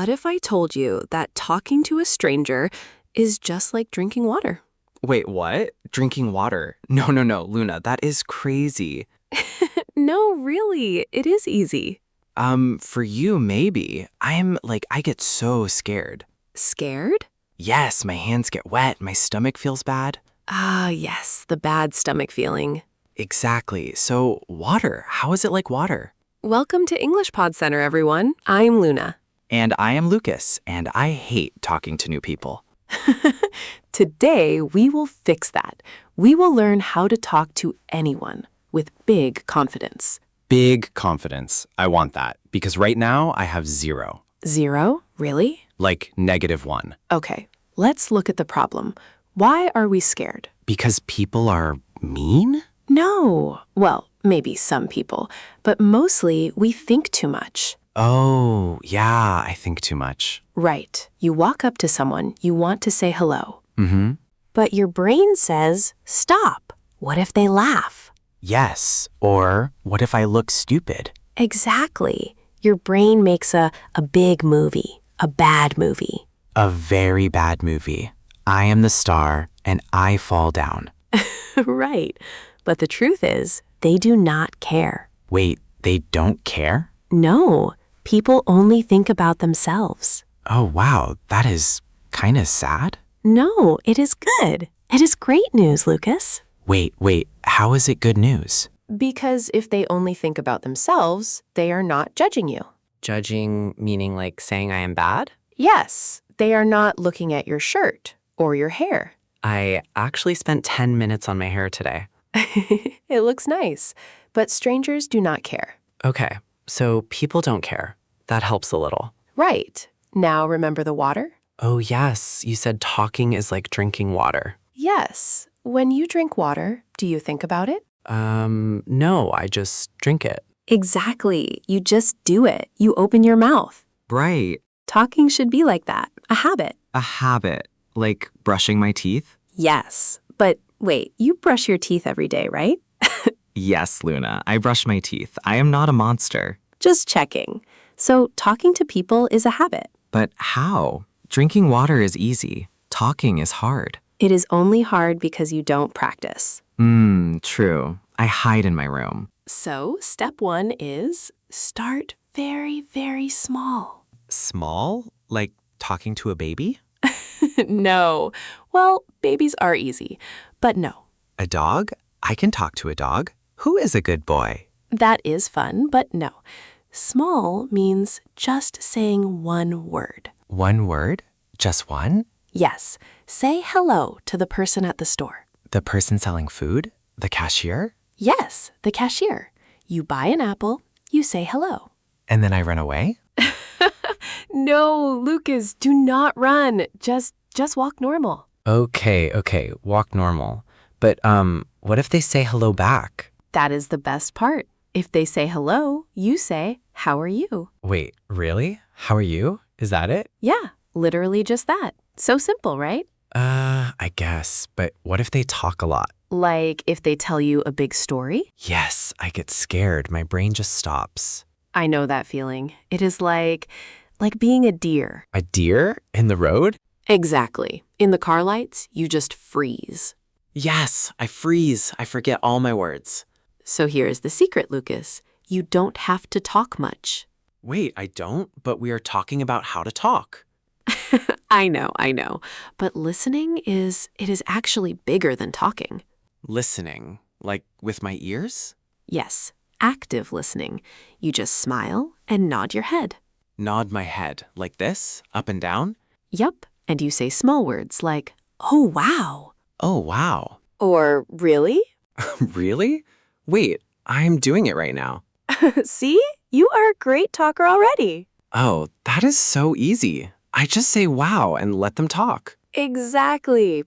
what if I told you that talking to a stranger is just like drinking water? Wait, what? Drinking water? No, Luna, that is crazy. No, really, it is easy. For you, maybe. I get so scared. Scared? Yes, my hands get wet, my stomach feels bad. Ah, yes, the bad stomach feeling. Exactly. So, water, how is it like water? Welcome to English Pod Center, everyone. I'm Luna. And I am Lucas, and I hate talking to new people. Today, we will fix that. We will learn how to talk to anyone with big confidence. Big confidence. I want that because right now I have 0. 0? Really? Like -1. Okay, let's look at the problem. Why are we scared? Because people are mean? No. Well, maybe some people, but mostly we think too much. Oh, yeah, I think too much. Right. You walk up to someone, you want to say hello. Mm-hmm. But your brain says, stop. What if they laugh? Yes. Or what if I look stupid? Exactly. Your brain makes a big movie, a bad movie. A very bad movie. I am the star and I fall down. Right. But the truth is, they do not care. Wait, they don't care? No, people only think about themselves. Oh, wow, that is kind of sad. No, it is good. It is great news, Lucas. Wait, how is it good news? Because if they only think about themselves, they are not judging you. Judging meaning like saying I am bad? Yes, they are not looking at your shirt or your hair. I actually spent 10 minutes on my hair today. It looks nice, but strangers do not care. Okay, so people don't care. That helps a little. Right. Now remember the water? Oh, yes, you said talking is like drinking water. Yes. When you drink water, do you think about it? No, I just drink it. Exactly. You just do it. You open your mouth. Right. Talking should be like that, a habit. A habit. Like brushing my teeth? Yes. But wait, you brush your teeth every day, right? Yes, Luna, I brush my teeth. I am not a monster. Just checking. So talking to people is a habit. But how? Drinking water is easy. Talking is hard. It is only hard because you don't practice. True. I hide in my room. So step 1 is start very, very small. Small? Like talking to a baby? No. Well, babies are easy, but no. A dog? I can talk to a dog. Who is a good boy? That is fun, but no. Small means just saying one word. One word? Just one? Yes, say hello to the person at the store. The person selling food? The cashier? Yes, the cashier. You buy an apple, you say hello. And then I run away? No, Lucas, do not run. Just walk normal. Okay, walk normal. But, what if they say hello back? That is the best part. If they say hello, you say, how are you? Wait, really? How are you? Is that it? Yeah, literally just that. So simple, right? I guess. But what if they talk a lot? Like if they tell you a big story? Yes, I get scared. My brain just stops. I know that feeling. It is like being a deer. A deer in the road? Exactly. In the car lights, you just freeze. Yes, I freeze. I forget all my words. So here's the secret, Lucas. You don't have to talk much. Wait, I don't, but we are talking about how to talk. I know. But listening is actually bigger than talking. Listening, like with my ears? Yes, active listening. You just smile and nod your head. Nod my head, like this, up and down? Yup, and you say small words like, oh, wow. Oh, wow. Or really? Really? Wait, I'm doing it right now. See? You are a great talker already. Oh, that is so easy. I just say wow and let them talk. Exactly.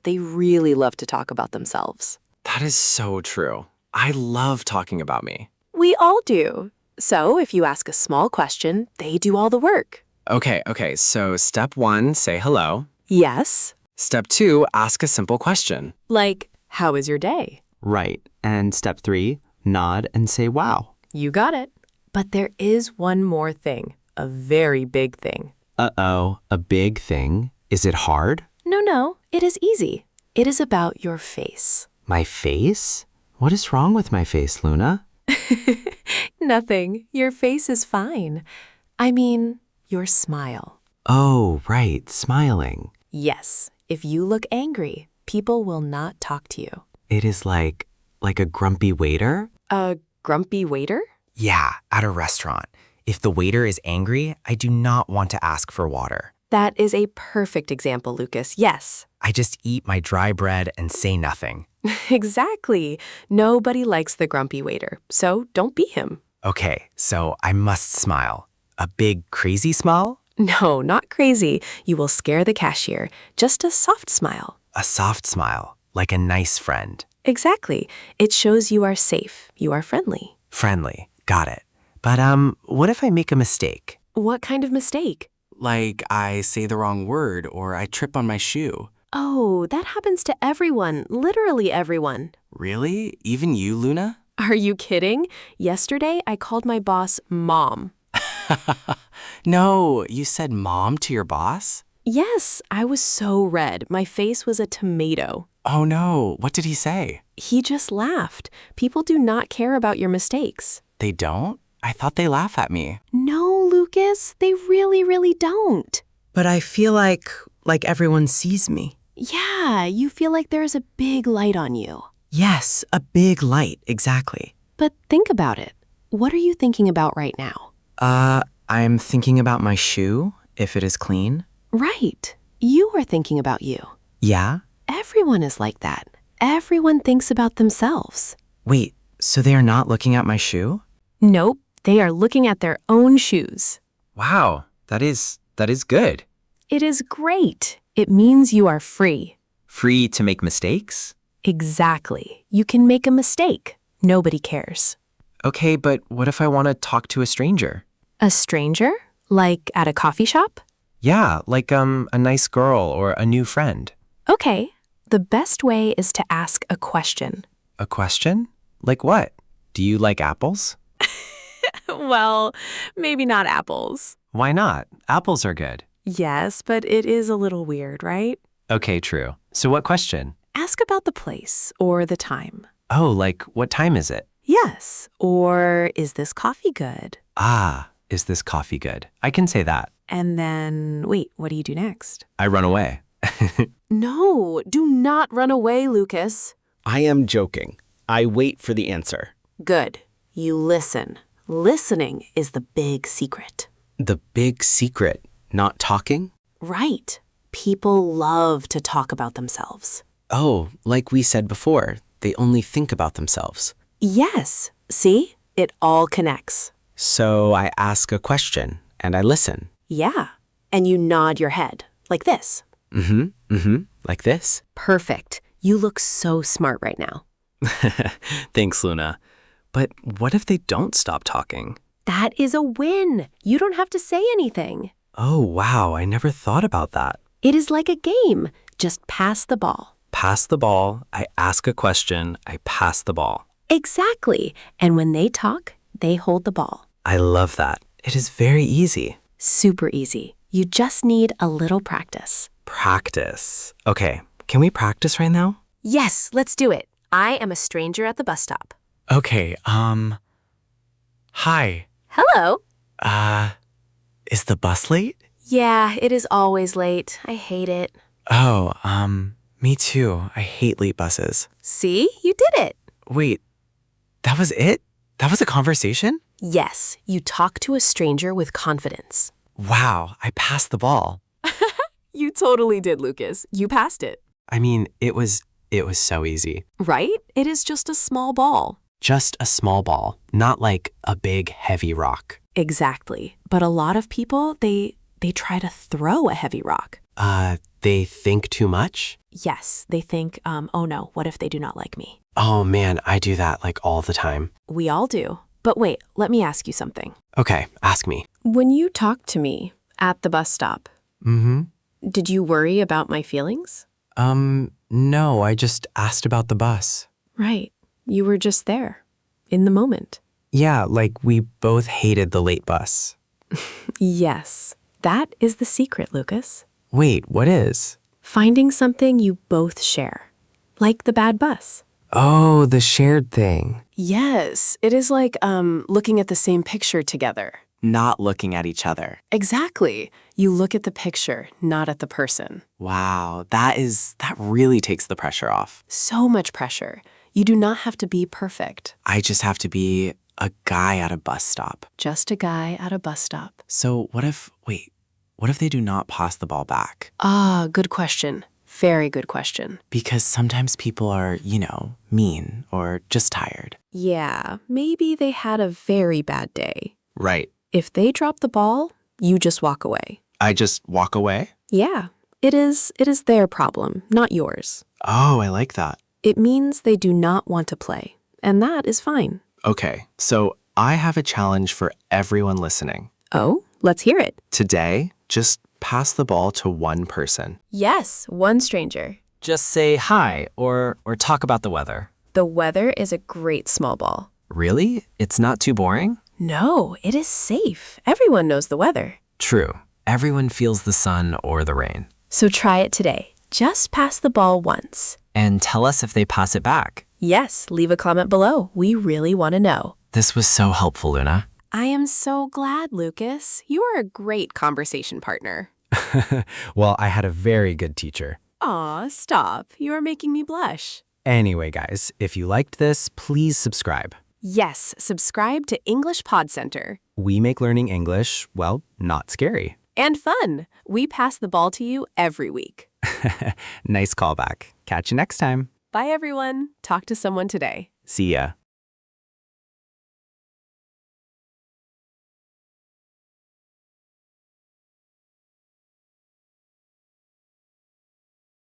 They really love to talk about themselves. That is so true. I love talking about me. We all do. So if you ask a small question, they do all the work. Okay, so step 1, say hello. Yes. Step 2, ask a simple question. Like, how is your day? Right. And step 3, nod and say wow. You got it. But there is one more thing. a very big thing. Uh-oh, a big thing. Is it hard? No, it is easy. It is about your face. My face? What is wrong with my face, Luna? Nothing. Your face is fine. I mean, your smile. Oh, right, smiling. Yes, if you look angry, people will not talk to you. It is like a grumpy waiter? A grumpy waiter? Yeah, at a restaurant. If the waiter is angry, I do not want to ask for water. That is a perfect example, Lucas. Yes. I just eat my dry bread and say nothing. Exactly. Nobody likes the grumpy waiter, so don't be him. Okay, so I must smile. A big, crazy smile? No, not crazy. You will scare the cashier. Just a soft smile. A soft smile, like a nice friend. Exactly. It shows you are safe. You are friendly. Friendly, got it. But what if I make a mistake? What kind of mistake? Like I say the wrong word or I trip on my shoe. Oh, that happens to everyone. Literally everyone. Really? Even you, Luna? Are you kidding? Yesterday, I called my boss Mom. No, you said mom to your boss? Yes, I was so red. My face was a tomato. Oh no, what did he say? He just laughed. People do not care about your mistakes. They don't? I thought they laugh at me. No, Lucas, they really, really don't. But I feel like everyone sees me. Yeah, you feel like there is a big light on you. Yes, a big light, exactly. But think about it. What are you thinking about right now? I'm thinking about my shoe, if it is clean. Right. You are thinking about you. Yeah? Everyone is like that. Everyone thinks about themselves. Wait, so they are not looking at my shoe? Nope, they are looking at their own shoes. Wow, that is good. It is great. It means you are free. Free to make mistakes? Exactly. You can make a mistake. Nobody cares. Okay, but what if I want to talk to a stranger? A stranger? Like at a coffee shop? Yeah, like a nice girl or a new friend. Okay. The best way is to ask a question. A question? Like what? Do you like apples? Well, maybe not apples. Why not? Apples are good. Yes, but it is a little weird, right? Okay, true. So what question? Ask about the place or the time. Oh, like what time is it? Yes. Or is this coffee good? Ah, is this coffee good? I can say that. And then, wait, what do you do next? I run away. No, do not run away, Lucas. I am joking. I wait for the answer. Good. You listen. Listening is the big secret. The big secret, not talking? Right. People love to talk about themselves. Oh, like we said before, they only think about themselves. Yes. See? It all connects. So I ask a question and I listen. Yeah. And you nod your head, like this. Like this? Perfect. You look so smart right now. Thanks, Luna. But what if they don't stop talking? That is a win. You don't have to say anything. Oh, wow, I never thought about that. It is like a game. Just pass the ball. Pass the ball, I ask a question, I pass the ball. Exactly. And when they talk, they hold the ball. I love that. It is very easy. Super easy. You just need a little practice. Practice. Okay, can we practice right now? Yes, let's do it. I am a stranger at the bus stop. Okay, hi. Hello. Is the bus late? Yeah, it is always late. I hate it. Oh, me too. I hate late buses. See? You did it. Wait, that was it? That was a conversation? Yes, you talk to a stranger with confidence. Wow, I passed the ball. You totally did, Lucas. You passed it. I mean, it was so easy. Right? It is just a small ball. Just a small ball, not like a big, heavy rock. Exactly. But a lot of people, they try to throw a heavy rock. They think too much? Yes, they think, oh no, what if they do not like me? Oh man, I do that like all the time. We all do. But wait, let me ask you something. Okay, ask me. When you talked to me at the bus stop, did you worry about my feelings? No, I just asked about the bus. Right. You were just there, in the moment. Yeah, like we both hated the late bus. Yes, that is the secret, Lucas. Wait, what is? Finding something you both share, like the bad bus. Oh, the shared thing. Yes, it is like looking at the same picture together. Not looking at each other. Exactly. You look at the picture, not at the person. Wow, that really takes the pressure off. So much pressure. You do not have to be perfect. I just have to be a guy at a bus stop. Just a guy at a bus stop. So what if they do not pass the ball back? Ah, good question. Very good question. Because sometimes people are, mean or just tired. Yeah, maybe they had a very bad day. Right. If they drop the ball, you just walk away. I just walk away? Yeah, it is their problem, not yours. Oh, I like that. It means they do not want to play, and that is fine. Okay, so I have a challenge for everyone listening. Oh, let's hear it. Today, just pass the ball to one person. Yes, one stranger. Just say hi or talk about the weather. The weather is a great small ball. Really? It's not too boring? No, it is safe. Everyone knows the weather. True. Everyone feels the sun or the rain. So try it today. Just pass the ball once. And tell us if they pass it back. Yes, leave a comment below. We really want to know. This was so helpful, Luna. I am so glad, Lucas. You are a great conversation partner. Well, I had a very good teacher. Aw, stop. You are making me blush. Anyway, guys, if you liked this, please subscribe. Yes, subscribe to English Pod Center. We make learning English, well, not scary. And fun. We pass the ball to you every week. Nice callback. Catch you next time. Bye, everyone. Talk to someone today. See ya.